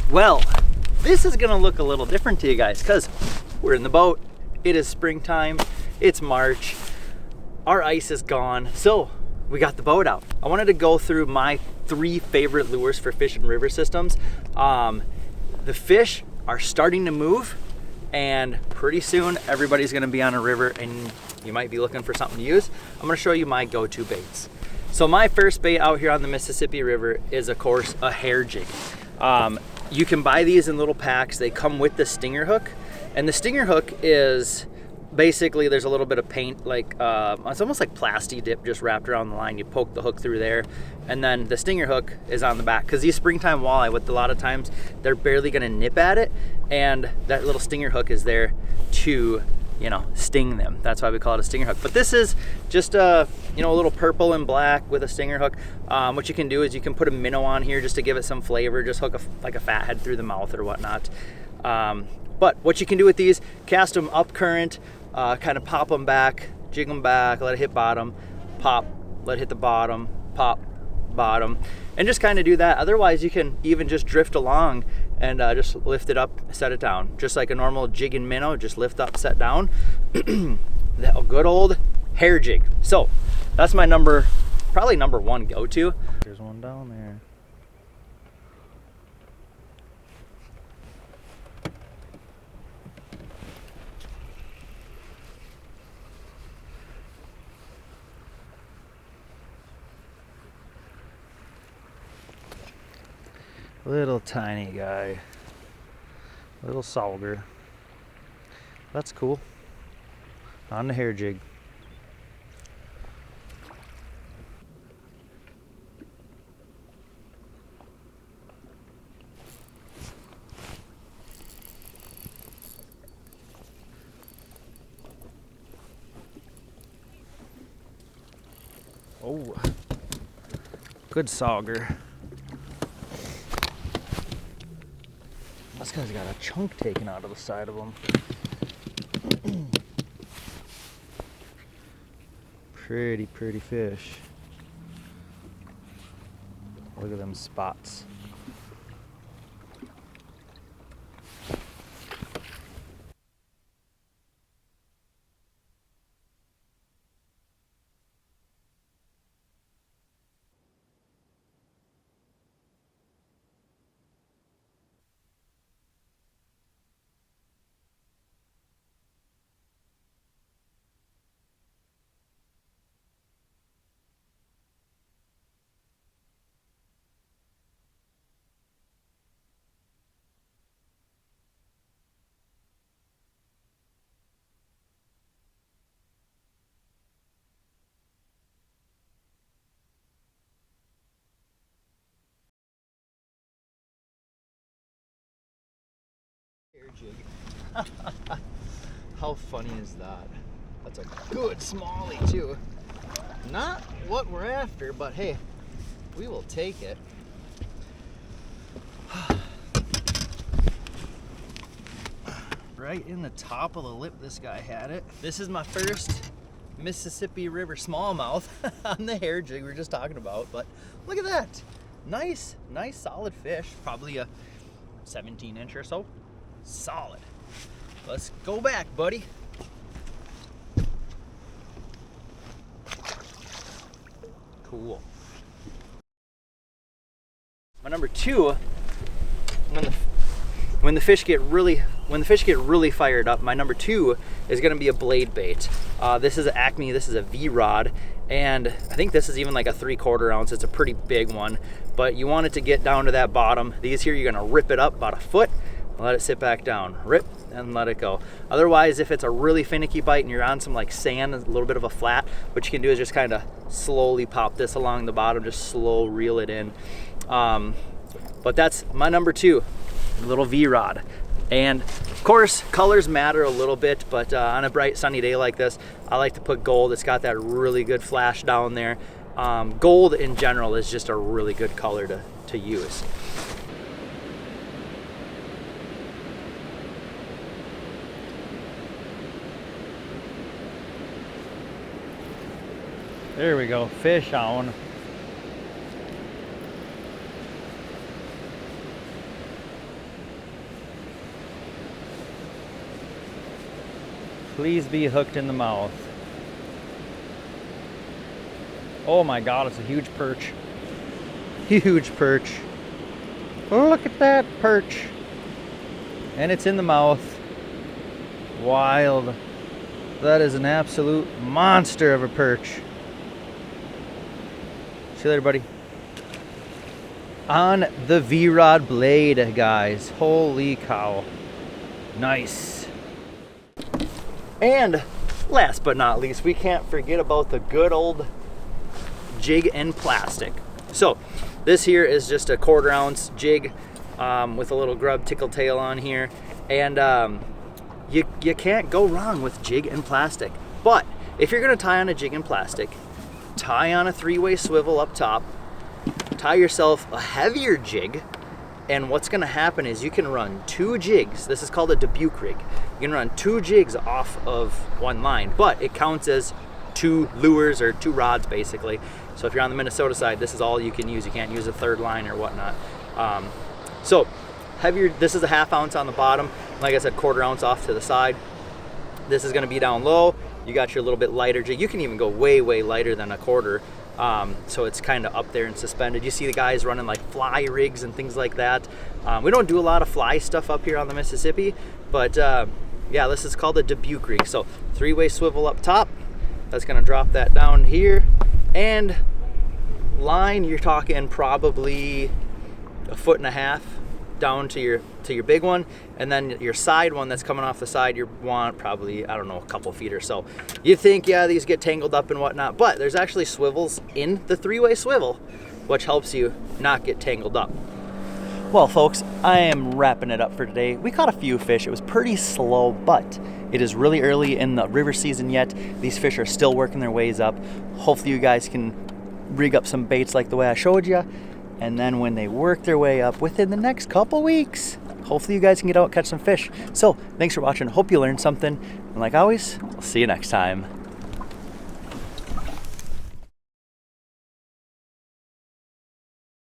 Well, this is gonna look a little different to you guys because we're in the boat. It is springtime, it's March, our ice is gone, so we got the boat out. I wanted to go through my 3 favorite lures for fishing river systems. The fish are starting to move, and pretty soon everybody's gonna be on a river and you might be looking for something to use. I'm gonna show you my go-to baits. So my first bait out here on the Mississippi River is, of course, a hair jig. You can buy these in little packs. They come with the stinger hook, and the stinger hook is basically, there's a little bit of paint, like it's almost like plasti dip just wrapped around the line. You poke the hook through there, and then the stinger hook is on the back, because these springtime walleye, with a lot of times they're barely gonna nip at it, and that little stinger hook is there to, you know, sting them. That's why we call it a stinger hook. But this is just a little purple and black with a stinger hook. What you can do is you can put a minnow on here just to give it some flavor, just hook like a fathead through the mouth or whatnot. But what you can do with these, cast them up current, kind of pop them back, jig them back, let it hit bottom, pop, let it hit the bottom, pop, bottom, and just kind of do that. Otherwise, you can even just drift along and just lift it up, set it down. Just like a normal jig and minnow, just lift up, set down. That good old hair jig. So that's my probably number 1 go-to. There's one down there. Little tiny guy, little sauger. That's cool. On the hair jig. Oh, good sauger. This guy's got a chunk taken out of the side of him. Pretty fish. Look at them spots. How funny is that? That's a good smallie too. Not what we're after, but hey, we will take it. Right in the top of the lip, this guy had it. This is my first Mississippi River smallmouth on the hair jig we were just talking about, but look at that. Nice solid fish, probably a 17-inch or so. Solid. Let's go back, buddy. Cool. My number 2, when the fish get really fired up, my number 2 is going to be a blade bait. This is an Acme. This is a V-rod, and I think this is even like a 3/4 ounce. It's a pretty big one, but you want it to get down to that bottom. These here, you're going to rip it up about a foot, let it sit back down, rip and let it go. Otherwise, if it's a really finicky bite and you're on some like sand, a little bit of a flat, what you can do is just kind of slowly pop this along the bottom, just slow reel it in. But that's my number 2, little V-rod. And of course, colors matter a little bit, but on a bright sunny day like this, I like to put gold. It's got that really good flash down there. Gold in general is just a really good color to use. There we go, fish on. Please be hooked in the mouth. Oh my God, it's a huge perch. Huge perch. Look at that perch. And it's in the mouth. Wild. That is an absolute monster of a perch. See you later, buddy. On the V-Rod blade, guys. Holy cow. Nice. And last but not least, we can't forget about the good old Jig and Plastic. So this here is just a 1/4 ounce jig with a little grub tickle tail on here. And you can't go wrong with Jig and Plastic. But if you're gonna tie on a Jig and Plastic, tie on a 3-way swivel up top, tie yourself a heavier jig, and what's gonna happen is you can run 2 jigs. This is called a Dubuque rig. You can run 2 jigs off of 1 line, but it counts as 2 lures or 2 rods basically. So if you're on the Minnesota side, this is all you can use. You can't use a 3rd line or whatnot. So heavier, this is a 1/2 ounce on the bottom. Like I said, 1/4 ounce off to the side. This is gonna be down low. You got your little bit lighter jig. You can even go way, way lighter than a 1/4. So it's kind of up there and suspended. You see the guys running like fly rigs and things like that. We don't do a lot of fly stuff up here on the Mississippi, but yeah, this is called a Dubuque rig. So 3-way swivel up top. That's gonna drop that down here. And line, you're talking probably 1.5 foot down to your big one, and then your side one that's coming off the side, you want probably, I don't know, a couple feet or so. You think, yeah, these get tangled up and whatnot, but there's actually swivels in the 3-way swivel, which helps you not get tangled up. Well, folks, I am wrapping it up for today. We caught a few fish. It was pretty slow, but it is really early in the river season yet. These fish are still working their ways up. Hopefully you guys can rig up some baits like the way I showed you. And then when they work their way up within the next couple weeks, hopefully you guys can get out and catch some fish. So thanks for watching. Hope you learned something. And like always, I'll see you next time.